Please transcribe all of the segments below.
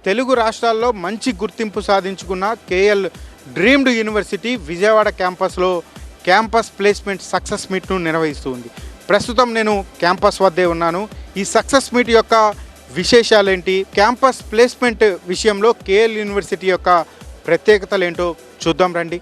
తెలుగు రాష్ట్రాల్లో మంచి గుర్తింపు సాధించుకున్న కేఎల్ డ్రీమ్డ్ యూనివర్సిటీ విజయవాడ క్యాంపస్లో క్యాంపస్ ప్లేస్మెంట్ సక్సెస్ మీట్ను నిర్వహిస్తుంది. ప్రస్తుతం నేను క్యాంపస్ వద్దే ఉన్నాను. ఈ సక్సెస్ మీట్ యొక్క విశేషాలేంటి, క్యాంపస్ ప్లేస్మెంట్ విషయంలో కేఎల్ యూనివర్సిటీ యొక్క ప్రత్యేకతలు ఏంటో చూద్దాం రండి.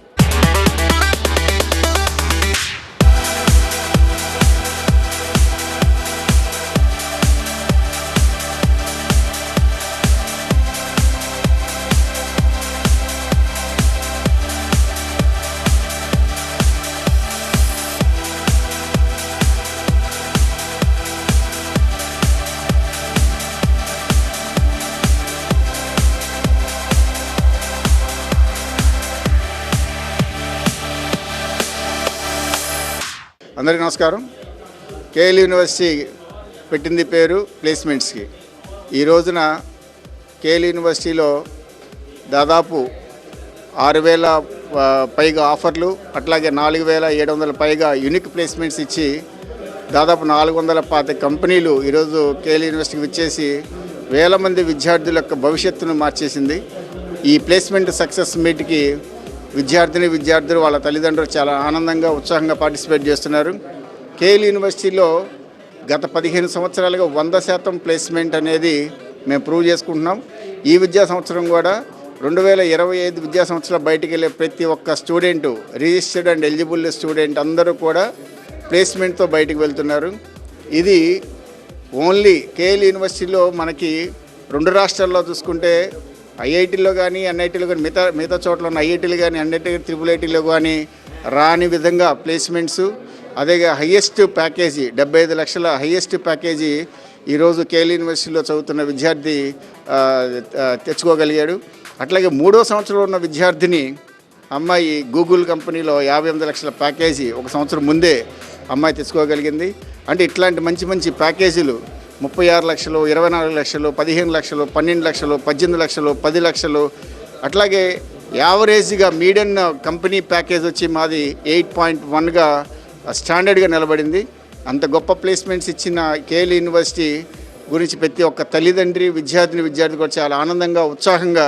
అందరికీ నమస్కారం. కేఎల్ యూనివర్సిటీ పెట్టింది పేరు ప్లేస్మెంట్స్కి. ఈ రోజున కేఎల్ యూనివర్సిటీలో దాదాపు 6,000 పైగా ఆఫర్లు, అట్లాగే 4,700 పైగా యూనిక్ ప్లేస్మెంట్స్ ఇచ్చి దాదాపు 450 కంపెనీలు ఈరోజు కేఎల్ యూనివర్సిటీకి వచ్చేసి వేల మంది విద్యార్థుల యొక్క భవిష్యత్తును మార్చేసింది. ఈ ప్లేస్మెంట్ సక్సెస్ మీట్కి విద్యార్థులు వాళ్ళ తల్లిదండ్రులు చాలా ఆనందంగా ఉత్సాహంగా పార్టిసిపేట్ చేస్తున్నారు. కేఎల్ యూనివర్సిటీలో గత 15 సంవత్సరాలుగా 100% ప్లేస్మెంట్ అనేది మేము ప్రూవ్ చేసుకుంటున్నాం. ఈ విద్యా సంవత్సరం కూడా 2025 విద్యా సంవత్సరం బయటికి వెళ్ళే ప్రతి ఒక్క student, registered and eligible student అందరూ కూడా ప్లేస్మెంట్తో బయటికి వెళ్తున్నారు. ఇది ఓన్లీ కేఎల్ యూనివర్సిటీలో మనకి 2 రాష్ట్రాల్లో చూసుకుంటే ఐఐటీలో కానీ ఎన్ఐటీలో కానీ మిగతా చోట్ల ఉన్న ఐఐటీలు కానీ ఎన్ఐటీ ట్రిపుల్ ఐటీలో కానీ రాని విధంగా ప్లేస్మెంట్స్, అదే హయ్యెస్ట్ ప్యాకేజీ 75 లక్షల హయ్యెస్ట్ ప్యాకేజీ ఈరోజు కేఎల్ యూనివర్సిటీలో చదువుతున్న విద్యార్థి తెచ్చుకోగలిగాడు. అట్లాగే 3వ సంవత్సరంలో ఉన్న విద్యార్థిని అమ్మాయి గూగుల్ కంపెనీలో 58 లక్షల ప్యాకేజీ ఒక సంవత్సరం ముందే అమ్మాయి తెచ్చుకోగలిగింది. అంటే ఇట్లాంటి మంచి మంచి ప్యాకేజీలు 36 లక్షలు, 24 లక్షలు, 15 లక్షలు, 12 లక్షలు, 18 లక్షలు, 10 లక్షలు, అట్లాగే యావరేజ్గా మీడియన్ కంపెనీ ప్యాకేజ్ వచ్చి మాది 8.1గా స్టాండర్డ్గా నిలబడింది. అంత గొప్ప ప్లేస్మెంట్స్ ఇచ్చిన కేఎల్ యూనివర్సిటీ గురించి ప్రతి ఒక్క తల్లిదండ్రి విద్యార్థి కూడా చాలా ఆనందంగా ఉత్సాహంగా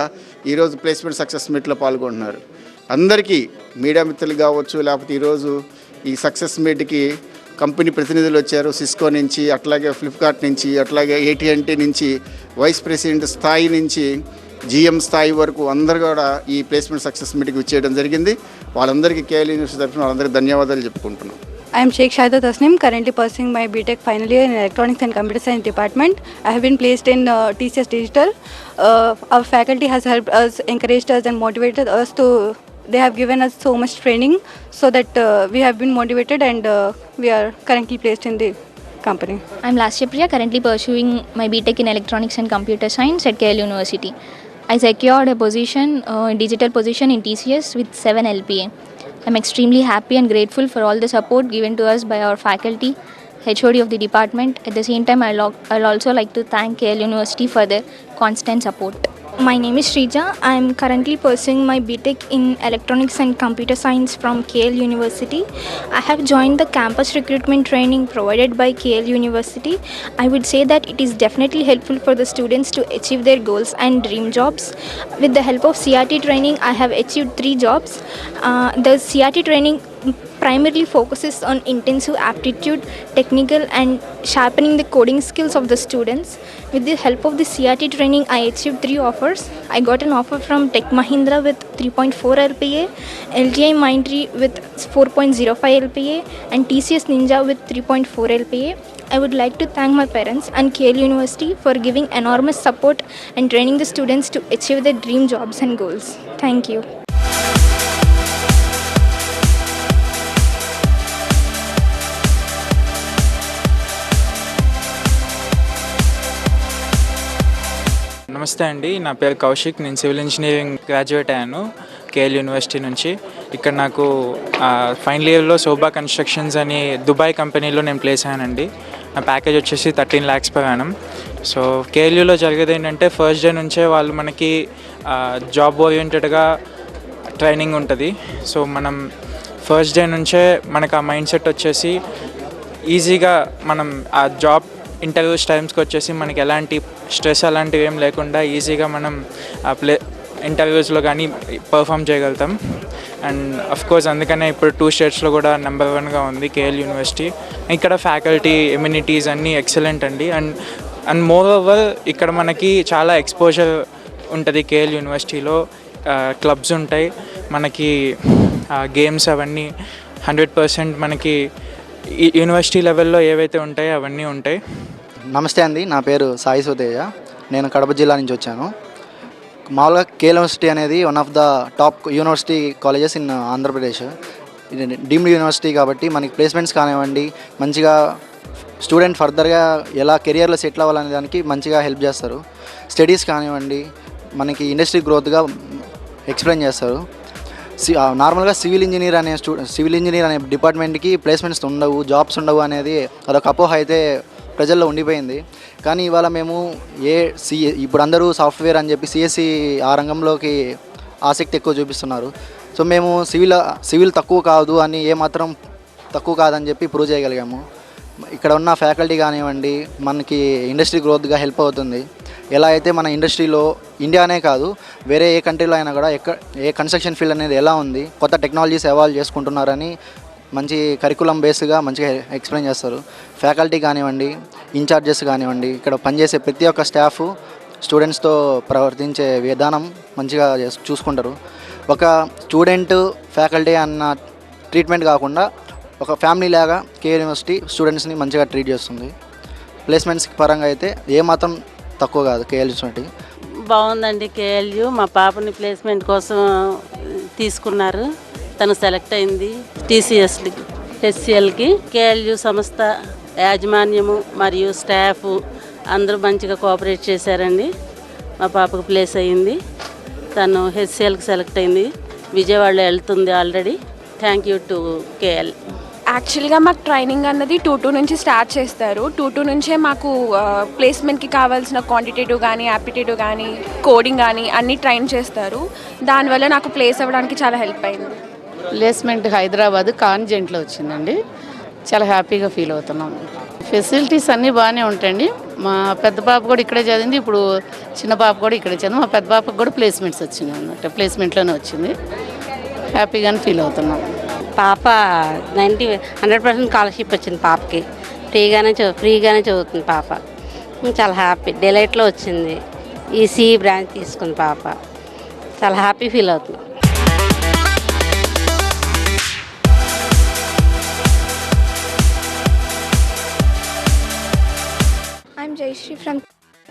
ఈరోజు ప్లేస్మెంట్ సక్సెస్ మీట్లో పాల్గొంటున్నారు. అందరికీ మీడియా మిత్రులు కావచ్చు, లేకపోతే ఈరోజు ఈ సక్సెస్ మీట్కి కంపెనీ ప్రతినిధులు వచ్చారు. సిస్కో నుంచి, అట్లాగే ఫ్లిప్కార్ట్ నుంచి, అట్లాగే AT&T నుంచి, వైస్ ప్రెసిడెంట్ స్థాయి నుంచి GM స్థాయి వరకు అందరూ కూడా ఈ ప్లేస్మెంట్ సక్సెస్ మీట్కి వచ్చేయడం జరిగింది. వాళ్ళందరికీ కేఎల్ యూనివర్సిటీ తరఫున వాళ్ళందరికీ ధన్యవాదాలు చెప్పుకుంటున్నాం. I am Sheikh Shahida Tasnim, currently pursuing my BTech final year in Electronics and Computer Science department. I have been placed in TCS Digital. Our faculty has helped us, encouraged us and motivated us to, they have given us so much training so that we have been motivated and we are currently placed in the company. I am Lasya Priya, currently pursuing my BTech in Electronics and Computer Science at KL University. I secured a position, digital position in TCS with 7 LPA. I am extremely happy and grateful for all the support given to us by our faculty, HOD of the department. At the same time, I'll also like to thank KL University for their constant support. My name is Shrija. I am currently pursuing my BTech in Electronics and Computer Science from KL University. I have joined the campus recruitment training provided by KL University. I would say that it is definitely helpful for the students to achieve their goals and dream jobs. With the help of CRT training, I have achieved 3 jobs. The CRT training primarily focuses on intensive aptitude, technical and sharpening the coding skills of the students. With the help of the CRT training, I achieved 3 offers. I got an offer from Tech Mahindra with 3.4 LPA, LTI Mindtree with 4.05 LPA and TCS Ninja with 3.4 LPA. I would like to thank my parents and KL University for giving enormous support and training the students to achieve their dream jobs and goals. Thank you. నమస్తే అండి, నా పేరు కౌశిక్. నేను civil engineering graduate అయ్యాను KL university నుంచి. ఇక్కడ నాకు final ఇయర్లో శోభా కన్స్ట్రక్షన్స్ అని దుబాయ్ కంపెనీలో నేను ప్లేస్ అయ్యానండి. నా ప్యాకేజ్ వచ్చేసి 13 lakhs per annum. సో కేఎల్యూలో జరిగేది ఏంటంటే ఫస్ట్ డే నుంచే వాళ్ళు మనకి జాబ్ ఓరియంటెడ్గా ట్రైనింగ్ ఉంటుంది. సో మనం ఫస్ట్ డే నుంచే మనకు ఆ మైండ్ సెట్ వచ్చేసి ఈజీగా మనం ఆ జాబ్ ఇంటర్వ్యూస్ టైమ్స్కి వచ్చేసి మనకి ఎలాంటి స్ట్రెస్ అలాంటివి ఏం లేకుండా ఈజీగా మనం ఇంటర్వ్యూస్లో కానీ పర్ఫామ్ చేయగలుగుతాం. అండ్ అఫ్కోర్స్ అందుకనే ఇప్పుడు 2 స్టేట్స్లో కూడా నెంబర్ 1గా ఉంది కేఎల్ యూనివర్సిటీ. ఇక్కడ ఫ్యాకల్టీ ఎమ్యూనిటీస్ అన్నీ ఎక్సలెంట్ అండి. అండ్ మోర్ ఓవర్ ఇక్కడ మనకి చాలా ఎక్స్పోజర్ ఉంటుంది కేఎల్ యూనివర్సిటీలో. క్లబ్స్ ఉంటాయి మనకి, గేమ్స్ అవన్నీ 100% మనకి యూనివర్సిటీ లెవెల్లో ఏవైతే ఉంటాయో అవన్నీ ఉంటాయి. నమస్తే అండి, నా పేరు సాయి సుతేజ. నేను కడప జిల్లా నుంచి వచ్చాను. మామూలుగా కేఎల్ యూనివర్సిటీ అనేది one of the top university colleges in Andhra Pradesh. ఇది డీమ్డ్ యూనివర్సిటీ కాబట్టి మనకి ప్లేస్మెంట్స్ కానివ్వండి, మంచిగా స్టూడెంట్ ఫర్దర్గా ఎలా కెరియర్లో సెటిల్ అవ్వాలనే దానికి మంచిగా హెల్ప్ చేస్తారు. స్టడీస్ కానివ్వండి, మనకి ఇండస్ట్రీ గ్రోత్గా ఎక్స్ప్లెయిన్ చేస్తారు. నార్మల్గా సివిల్ ఇంజనీర్ అనే డిపార్ట్మెంట్కి ప్లేస్మెంట్స్ ఉండవు, జాబ్స్ ఉండవు అనేది అదొక అపోహ అయితే ప్రజల్లో ఉండిపోయింది. కానీ ఇవాళ మేము ఇప్పుడు అందరూ సాఫ్ట్వేర్ అని చెప్పి సిఎస్సి ఆ రంగంలోకి ఆసక్తి ఎక్కువ చూపిస్తున్నారు. సో మేము సివిల్ తక్కువ కాదు అని ఏమాత్రం తక్కువ కాదని చెప్పి ప్రూవ్ చేయగలిగాము. ఇక్కడ ఉన్న ఫ్యాకల్టీ కానివ్వండి మనకి ఇండస్ట్రీ గ్రోత్గా హెల్ప్ అవుతుంది. ఎలా అయితే మన ఇండస్ట్రీలో ఇండియానే కాదు వేరే ఏ కంట్రీలో అయినా కూడా ఏ కన్స్ట్రక్షన్ ఫీల్డ్ అనేది ఎలా ఉంది, కొత్త టెక్నాలజీస్ ఎవాల్వ్ చేసుకుంటున్నారని మంచి కరికులం బేస్గా మంచిగా ఎక్స్ప్లెయిన్ చేస్తారు. ఫ్యాకల్టీ కానివ్వండి, ఇన్ఛార్జెస్ కానివ్వండి, ఇక్కడ పనిచేసే ప్రతి ఒక్క స్టాఫ్ స్టూడెంట్స్తో ప్రవర్తించే విధానం మంచిగా చూసుకుంటారు. ఒక స్టూడెంట్ ఫ్యాకల్టీ అన్న ట్రీట్మెంట్ కాకుండా ఒక ఫ్యామిలీ లాగా కేఎల్ యూనివర్సిటీ స్టూడెంట్స్ని మంచిగా ట్రీట్ చేస్తుంది. ప్లేస్మెంట్స్ పరంగా అయితే ఏమాత్రం తక్కువ కాదు కేఎల్ యూనివర్సిటీ. బాగుందండి కేఎల్యు. మా పాపని ప్లేస్మెంట్ కోసం తీసుకున్నారు, తను సెలెక్ట్ అయింది హెచ్సిఎల్కి. కేఎల్యు సంస్థ యాజమాన్యము మరియు స్టాఫ్ అందరూ మంచిగా కోఆపరేట్ చేశారండి. మా పాపకు ప్లేస్ అయ్యింది, తను హెచ్సిఎల్కి సెలెక్ట్ అయింది, విజయవాడలో వెళ్తుంది already. Thank you to KL. యాక్చువల్గా మాకు ట్రైనింగ్ అన్నది 2-2 నుంచి స్టార్ట్ చేస్తారు. 2-2 నుంచే మాకు ప్లేస్మెంట్కి కావాల్సిన క్వాంటిటేటివ్ కానీ, యాప్టిట్యూడ్ కానీ, కోడింగ్ కానీ అన్నీ ట్రైన్ చేస్తారు. దానివల్ల నాకు ప్లేస్ అవ్వడానికి చాలా హెల్ప్ అయింది. ప్లేస్మెంట్ హైదరాబాద్ కాన్జెంట్లో వచ్చిందండి. చాలా హ్యాపీగా ఫీల్ అవుతున్నాం. ఫెసిలిటీస్ అన్నీ బాగానే ఉంటాయండి. మా పెద్ద పాప కూడా ఇక్కడే చదివింది, ఇప్పుడు చిన్న పాప కూడా ఇక్కడే చదివింది. మా పెద్ద పాపకు కూడా ప్లేస్మెంట్స్ వచ్చింది అన్నమాట, ప్లేస్మెంట్లోనే వచ్చింది. హ్యాపీగానే ఫీల్ అవుతున్నాం. పాప 100% స్కాలర్షిప్ వచ్చింది పాపకి. ఫ్రీగానే చదువుతుంది పాప. చాలా హ్యాపీ. డిలైట్లో వచ్చింది, ఈసీ బ్రాంచ్ తీసుకుంది పాప. చాలా హ్యాపీ ఫీల్ అవుతుంది. I'm Jayashree from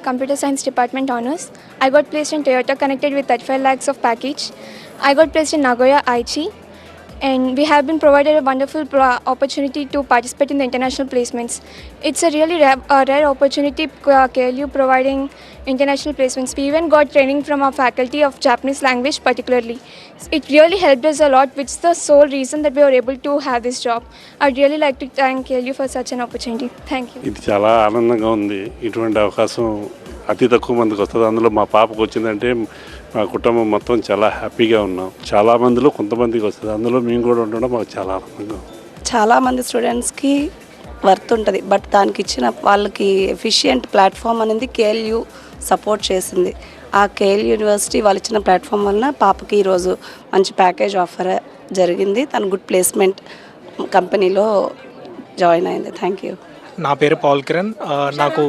Computer Science Department Honors. I got placed in Toyota connected with 35 lakhs of package. I got placed in Nagoya Aichi, and we have been provided a wonderful opportunity to participate in the international placements. It's a really rare opportunity, KLU providing international placements. We even got training from our faculty of Japanese language particularly. It really helped us a lot, which is the sole reason that we were able to have this job. I'd really like to thank KLU for such an opportunity. Thank you. ఇది చాలా ఆనందంగా ఉంది. ఇటువంటి అవకాశం అతి తక్కువ మందికి వస్తుంది. అందులో మా పాపకు వచ్చిందంటే మా కుటుంబం మొత్తం చాలా హ్యాపీగా ఉన్నాం. చాలా మందిలో కొంతమందికి వస్తుంది, అందులో మేము కూడా ఉండడం మాకు చాలా ఆనందంగా. చాలామంది స్టూడెంట్స్కి వర్త్ ఉంటుంది, బట్ దానికి ఇచ్చిన వాళ్ళకి ఎఫిషియెంట్ ప్లాట్ఫామ్ అనేది కేఎల్యు సపోర్ట్ చేసింది. ఆ కేఎల్ యూనివర్సిటీ వాళ్ళు ఇచ్చిన ప్లాట్ఫామ్ వలన పాపకి ఈరోజు మంచి ప్యాకేజ్ ఆఫర్ జరిగింది. తను గుడ్ ప్లేస్మెంట్ కంపెనీలో జాయిన్ అయింది. Thank you. నా పేరు పౌల్ కిరణ్. నాకు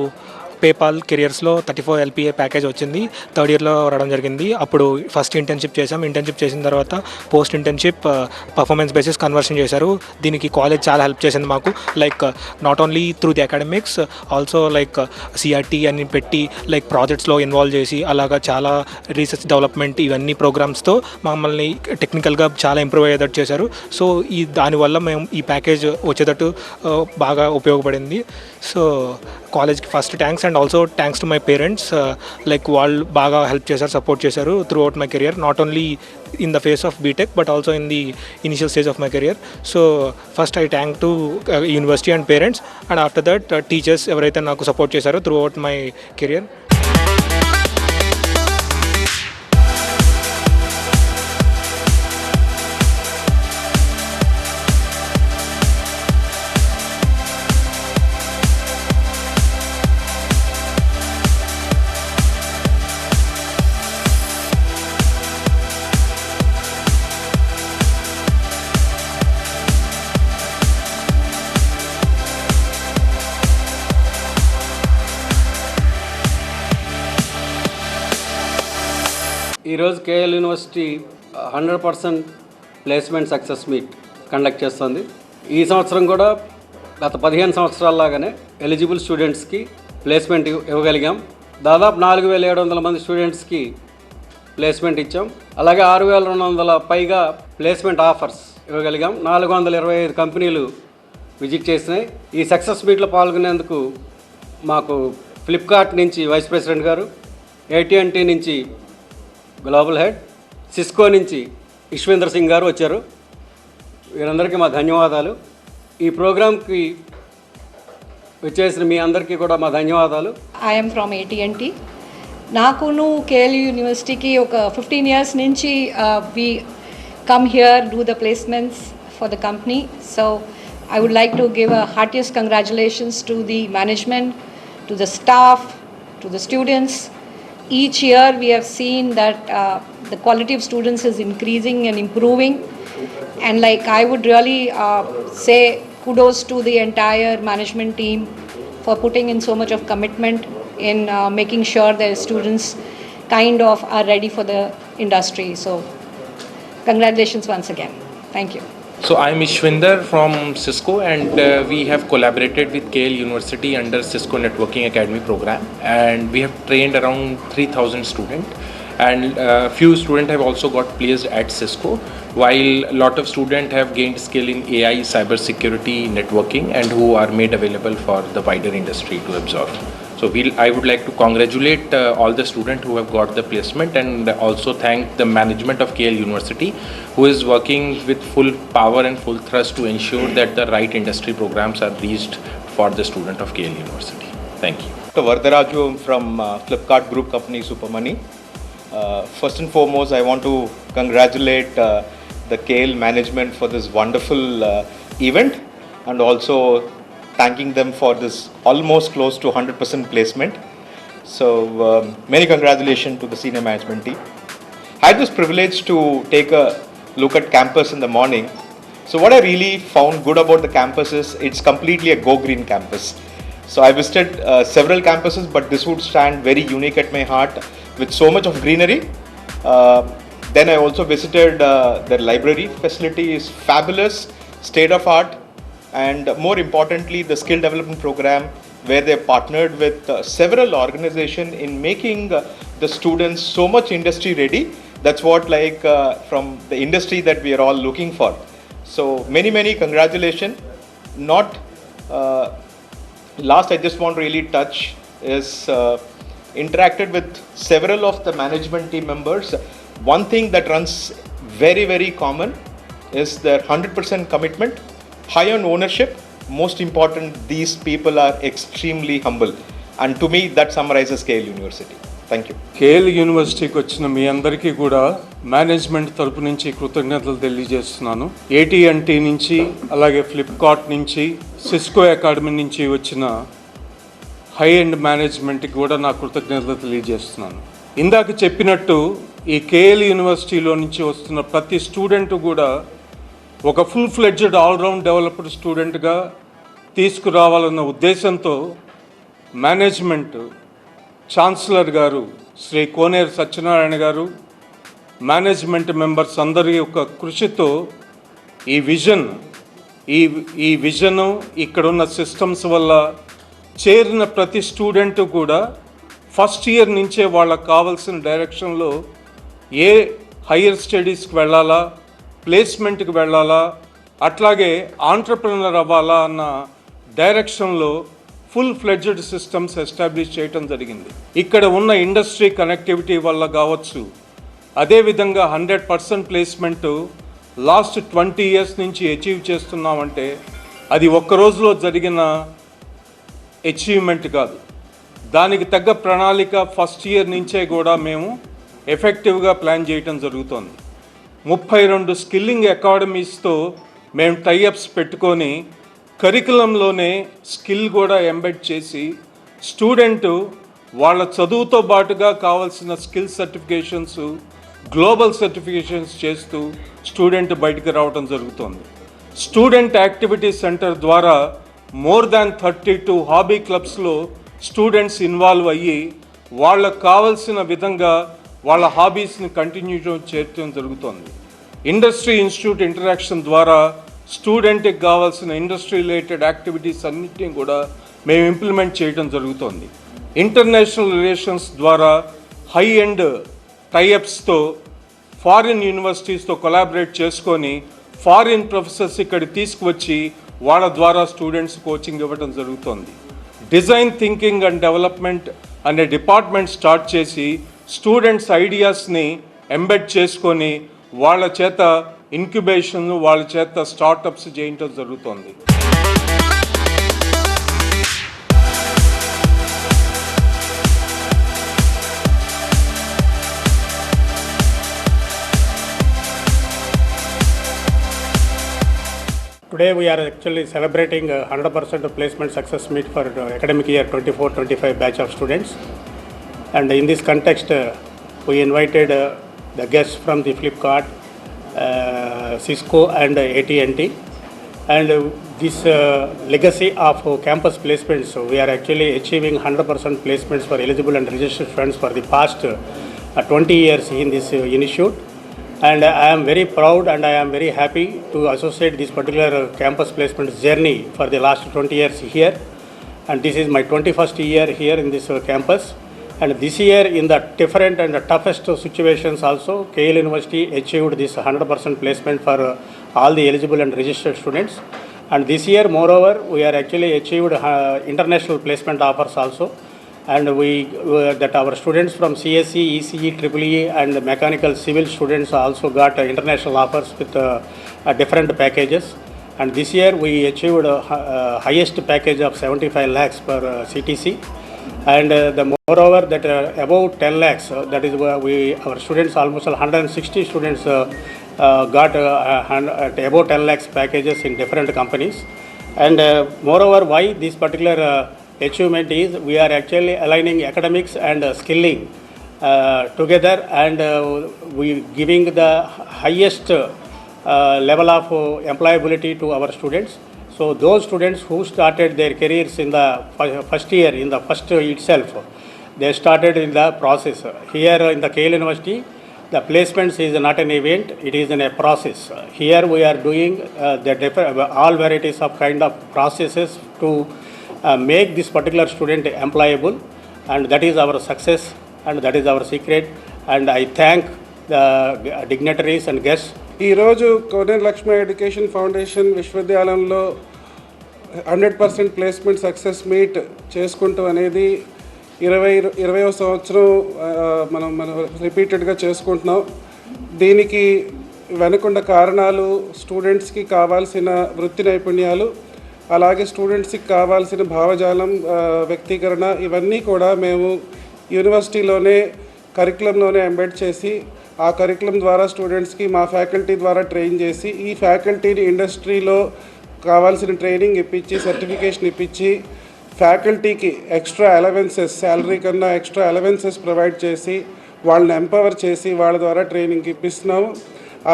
పేపాల్ కెరియర్స్లో 34 LPA ప్యాకేజ్ వచ్చింది. థర్డ్ ఇయర్లో రావడం జరిగింది. అప్పుడు ఫస్ట్ ఇంటర్న్షిప్ చేసాం. ఇంటర్న్షిప్ చేసిన తర్వాత post internship performance basis conversion చేశారు. దీనికి కాలేజ్ చాలా హెల్ప్ చేసింది మాకు. Like not only through the academics, also like CRT అని పెట్టి లైక్ ప్రాజెక్ట్స్లో ఇన్వాల్వ్ చేసి అలాగా చాలా రీసెర్చ్ డెవలప్మెంట్ ఇవన్నీ ప్రోగ్రామ్స్తో మమ్మల్ని టెక్నికల్గా చాలా ఇంప్రూవ్ అయ్యేటట్టు చేశారు. సో దానివల్ల మేము ఈ ప్యాకేజ్ వచ్చేటట్టు బాగా ఉపయోగపడింది. సో కాలేజ్కి first thanks, and also thanks to my parents. Like వాళ్ళు బాగా హెల్ప్ చేశారు, సపోర్ట్ చేశారు through out my career, not only in the phase of BTech but also in the initial stage of my career. So first I thank to university and parents, and after that teachers ఎవరైతే నాకు support చేశారో throughout my career. ఈరోజు KL university 100% placement success meet conduct చేస్తుంది. ఈ సంవత్సరం కూడా గత 15 సంవత్సరాల్లాగానే eligible స్టూడెంట్స్కి ప్లేస్మెంట్ ఇవ్వగలిగాం. దాదాపు 4700 మంది స్టూడెంట్స్కి ప్లేస్మెంట్ ఇచ్చాం. అలాగే 6200 పైగా ప్లేస్మెంట్ ఆఫర్స్ ఇవ్వగలిగాం. 425 కంపెనీలు విజిట్ చేసినాయి. ఈ సక్సెస్ మీట్లో పాల్గొనేందుకు మాకు ఫ్లిప్కార్ట్ నుంచి వైస్ ప్రెసిడెంట్ గారు, AT&T నుంచి గ్లోబల్ హెడ్, సిస్కో నుంచి విశ్వేంద్ర సింగ్ గారు వచ్చారు. వీరందరికీ మా ధన్యవాదాలు. ఈ ప్రోగ్రాంకి వచ్చేసిన మీ అందరికీ కూడా మా ధన్యవాదాలు. I'm from AT&T. నాకును కేఎల్ యూనివర్సిటీకి ఒక 15 years నుంచి we come here do the placements for the company. So I would like to give a heartiest congratulations to the management, to the staff, to the students. Each year we have seen that the quality of students is increasing and improving. And like I would really say kudos to the entire management team for putting in so much of commitment in making sure their students kind of are ready for the industry. So congratulations once again. Thank you. So I'm Ishwinder from Cisco, and we have collaborated with KL University under Cisco Networking Academy program, and we have trained around 3000 students, and few students have also got placed at Cisco, while a lot of students have gained skill in AI, cybersecurity, networking, and who are made available for the wider industry to absorb. So I would like to congratulate all the students who have got the placement, and also thank the management of KL University, who is working with full power and full thrust to ensure that the right industry programs are reached for the student of KL University. Thank you. Dr. Varadaraju from Flipkart Group Company Supermoney. First and foremost, I want to congratulate the KL management for this wonderful event, and also thanking them for this almost close to 100% placement. So many congratulations to the senior management team. I had this privilege to take a look at campus in the morning. So what I really found good about the campus is it's completely a Go Green campus. So I visited several campuses, but this would stand very unique at my heart with so much of greenery. Then I also visited their library facility is fabulous, state of art. And more importantly, the skill development program, where they partnered with several organizations in making the students so much industry ready. That's what from the industry that we are all looking for. So many congratulations. Not last, I just want to really touch is interacted with several of the management team members. One thing that runs very common is their 100% commitment, high on ownership. Most important, these people are extremely humble, and to me that summarizes KL University. Thank you. KL యూనివర్సిటీకి వచ్చిన మీ అందరికీ కూడా management తరపు నుంచి కృతజ్ఞతలు తెలియజేస్తున్నాను. AT&T నుంచి, అలాగే ఫ్లిప్కార్ట్ నుంచి, సిస్కో అకాడమీ నుంచి వచ్చిన హై ఎండ్ మేనేజ్మెంట్కి కూడా నా కృతజ్ఞతలు తెలియజేస్తున్నాను. ఇందాక చెప్పినట్టు ఈ KL యూనివర్సిటీలో నుంచి వస్తున్న ప్రతి స్టూడెంట్ కూడా ఒక ఫుల్ ఫ్లెడ్జ్డ్ ఆల్రౌండ్ డెవలప్డ్ స్టూడెంట్గా తీసుకురావాలన్న ఉద్దేశంతో మేనేజ్మెంట్ ఛాన్సలర్ గారు శ్రీ కోనేరు సత్యనారాయణ గారు, మేనేజ్మెంట్ మెంబర్స్ అందరి యొక్క కృషితో ఈ విజను ఇక్కడున్న సిస్టమ్స్ వల్ల చేరిన ప్రతి స్టూడెంట్ కూడా ఫస్ట్ ఇయర్ నుంచే వాళ్ళకు కావాల్సిన డైరెక్షన్లో ఏ హయ్యర్ స్టడీస్కి వెళ్ళాలా, ప్లేస్మెంట్కి వెళ్ళాలా, అట్లాగే ఆంట్రప్రెనర్ అవ్వాలా అన్న డైరెక్షన్లో ఫుల్ ఫ్లెడ్జ్డ్ సిస్టమ్స్ ఎస్టాబ్లిష్ చేయటం జరిగింది. ఇక్కడ ఉన్న ఇండస్ట్రీ కనెక్టివిటీ వల్ల కావచ్చు, అదేవిధంగా 100% ప్లేస్మెంట్ లాస్ట్ 20 years నుంచి అచీవ్ చేస్తున్నామంటే అది ఒక్క రోజులో జరిగిన అచీవ్మెంట్ కాదు. దానికి తగ్గ ప్రణాళిక ఫస్ట్ ఇయర్ నుంచే కూడా మేము ఎఫెక్టివ్గా ప్లాన్ చేయటం జరుగుతుంది. 32 స్కిల్లింగ్ అకాడమీస్తో మేము టైఅప్స్ పెట్టుకొని కరికులంలోనే స్కిల్ కూడా ఎంబెడ్ చేసి స్టూడెంటు వాళ్ళ చదువుతో పాటుగా కావాల్సిన స్కిల్ సర్టిఫికేషన్స్, గ్లోబల్ సర్టిఫికేషన్స్ చేస్తూ స్టూడెంట్ బయటికి రావడం జరుగుతుంది. స్టూడెంట్ యాక్టివిటీ సెంటర్ ద్వారా మోర్ దాన్ 32 హాబీ క్లబ్స్లో స్టూడెంట్స్ ఇన్వాల్వ్ అయ్యి వాళ్ళకు కావాల్సిన విధంగా వాళ్ళ హాబీస్ని కంటిన్యూ చేయడం జరుగుతుంది. ఇండస్ట్రీ ఇన్స్టిట్యూట్ ఇంటరాక్షన్ ద్వారా స్టూడెంట్కి కావాల్సిన ఇండస్ట్రీ రిలేటెడ్ యాక్టివిటీస్ అన్నింటినీ కూడా మేము ఇంప్లిమెంట్ చేయడం జరుగుతుంది. ఇంటర్నేషనల్ రిలేషన్స్ ద్వారా హై ఎండ్ టైఅప్స్తో ఫారిన్ యూనివర్సిటీస్తో కొలాబరేట్ చేసుకొని ఫారిన్ ప్రొఫెసర్స్ ఇక్కడికి తీసుకువచ్చి వాళ్ళ ద్వారా స్టూడెంట్స్ కోచింగ్ ఇవ్వడం జరుగుతుంది. డిజైన్ థింకింగ్ అండ్ డెవలప్మెంట్ అనే డిపార్ట్మెంట్ స్టార్ట్ చేసి స్టూడెంట్స్ ఐడియాస్ని ఎంబెడ్ చేసుకొని వాళ్ళ చేత ఇంక్యుబేషన్, వాళ్ళ చేత స్టార్టప్స్ చేయటం జరుగుతుంది. Today we are actually celebrating 100% of placement success meet for academic year 24-25 batch of students. And in this context, we invited the guests from the Flipkart, Cisco and AT&T. And this legacy of campus placements, we are actually achieving 100% placements for eligible and registered students for the past 20 years in this institute. And I am very proud and I am very happy to associate this particular campus placement journey for the last 20 years here. And this is my 21st year here in this campus. And this year, in the different and the toughest situations also, KL University achieved this 100% placement for all the eligible and registered students. And this year, moreover, we are actually achieved international placement offers also. And that our students from CSE, ECE, EEE and mechanical civil students also got international offers with different packages. And this year we achieved highest package of 75 lakhs per CTC. And the moreover that above 10 lakhs, that is our students, almost 160 students got above 10 lakhs packages in different companies. And moreover, why this particular achievement is we are actually aligning academics and skilling together, and we giving the highest level of employability to our students. So those students who started their careers in the first year, in the first itself, they started in the process. Here in the KL University, the placements is not an event, it is in a process. Here we are doing all varieties of kind of processes to make this particular student employable, and that is our success and that is our secret. And I thank the dignitaries and guests. ఈరోజు కోనేరు Lakshmi education foundation విశ్వవిద్యాలయంలో 100% placement success meet చేసుకుంటూ అనేది 20వ సంవత్సరం మనం రిపీటెడ్గా చేసుకుంటున్నాం. దీనికి వెనుకొండ కారణాలు స్టూడెంట్స్కి కావాల్సిన వృత్తి నైపుణ్యాలు, అలాగే స్టూడెంట్స్కి కావాల్సిన భావజాలం, వ్యక్తీకరణ, ఇవన్నీ కూడా మేము యూనివర్సిటీలోనే కరికులంలోనే ఎంబెడ్ చేసి ఆ కరికులం ద్వారా స్టూడెంట్స్కి మా ఫ్యాకల్టీ ద్వారా ట్రైన్ చేసి ఈ ఫ్యాకల్టీని ఇండస్ట్రీలో కావాల్సిన ట్రైనింగ్ ఇప్పించి సర్టిఫికేషన్ ఇప్పించి ఫ్యాకల్టీకి ఎక్స్ట్రా అలవెన్సెస్, శాలరీ కన్నా ఎక్స్ట్రా అలవెన్సెస్ ప్రొవైడ్ చేసి వాళ్ళని ఎంపవర్ చేసి వాళ్ళ ద్వారా ట్రైనింగ్ ఇప్పిస్తున్నాము.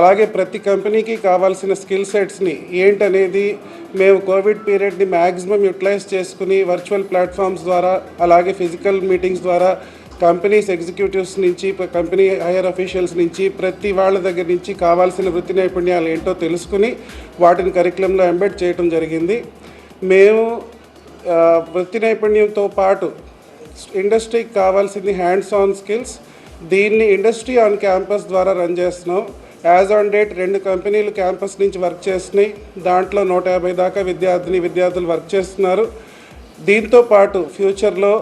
అలాగే ప్రతి కంపెనీకి కావాల్సిన స్కిల్ సెట్స్ని ఏంటనేది మేము కోవిడ్ పీరియడ్ని మ్యాక్సిమం యూటిలైజ్ చేసుకుని వర్చువల్ ప్లాట్ఫామ్స్ ద్వారా అలాగే ఫిజికల్ మీటింగ్స్ ద్వారా కంపెనీస్ ఎగ్జిక్యూటివ్స్ నుంచి కంపెనీ హైయర్ అఫీషియల్స్ నుంచి ప్రతి వాళ్ళ దగ్గర నుంచి కావాల్సిన వృత్తి నైపుణ్యాలు ఏంటో తెలుసుకుని వాటిని కరికులంలో ఎంబెడ్ చేయడం జరిగింది. మేము వృత్తి నైపుణ్యంతో పాటు ఇండస్ట్రీకి కావాల్సింది హ్యాండ్స్ ఆన్ స్కిల్స్, దీన్ని ఇండస్ట్రీ ఆన్ క్యాంపస్ ద్వారా రన్ చేస్తున్నాం. యాజ్ ఆన్ డేట్ 2 కంపెనీలు క్యాంపస్ నుంచి వర్క్ చేస్తున్నాయి. దాంట్లో 150 దాకా విద్యార్థులు వర్క్ చేస్తున్నారు. దీంతో పాటు ఫ్యూచర్లో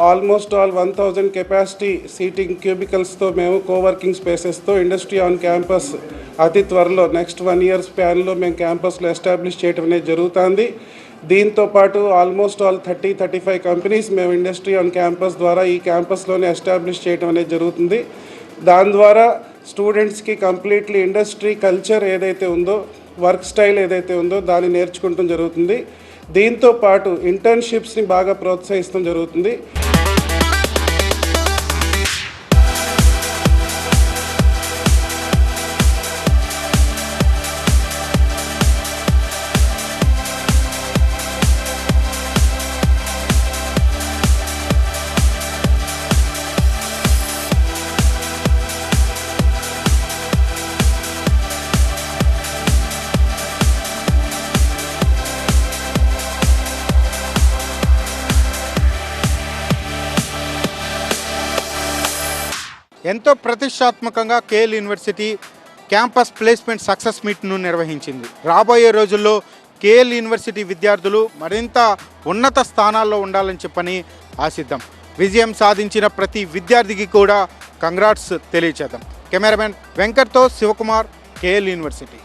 ఆల్మోస్ట్ ఆల్ 1000 కెపాసిటీ సీటింగ్ క్యూబికల్స్తో మేము కోవర్కింగ్ స్పేసెస్తో ఇండస్ట్రీ ఆన్ క్యాంపస్ అతి త్వరలో నెక్స్ట్ 1 year స్పాన్లో మేము క్యాంపస్లో ఎస్టాబ్లిష్ చేయడం అనేది జరుగుతుంది. దీంతో పాటు ఆల్మోస్ట్ ఆల్ 30-35 కంపెనీస్ మేము ఇండస్ట్రీ ఆన్ క్యాంపస్ ద్వారా ఈ క్యాంపస్లోనే ఎస్టాబ్లిష్ చేయడం అనేది జరుగుతుంది. దాని ద్వారా స్టూడెంట్స్కి కంప్లీట్లీ ఇండస్ట్రీ కల్చర్ ఏదైతే ఉందో, వర్క్ స్టైల్ ఏదైతే ఉందో దాన్ని నేర్చుకుంటం జరుగుతుంది. దీంతో పాటు ఇంటర్న్షిప్స్ని బాగా ప్రోత్సహించడం జరుగుతుంది. ఎంతో ప్రతిష్టాత్మకంగా KL university campus placement success మీట్ను నిర్వహించింది. రాబోయే రోజుల్లో కేఎల్ యూనివర్సిటీ విద్యార్థులు మరింత ఉన్నత స్థానాల్లో ఉండాలని చెప్పని ఆశిద్దాం. విజయం సాధించిన ప్రతి విద్యార్థికి కూడా కంగ్రాట్స్ తెలియచేద్దాం. కెమెరామెన్ వెంకట్తో శివకుమార్, కేఎల్ యూనివర్సిటీ.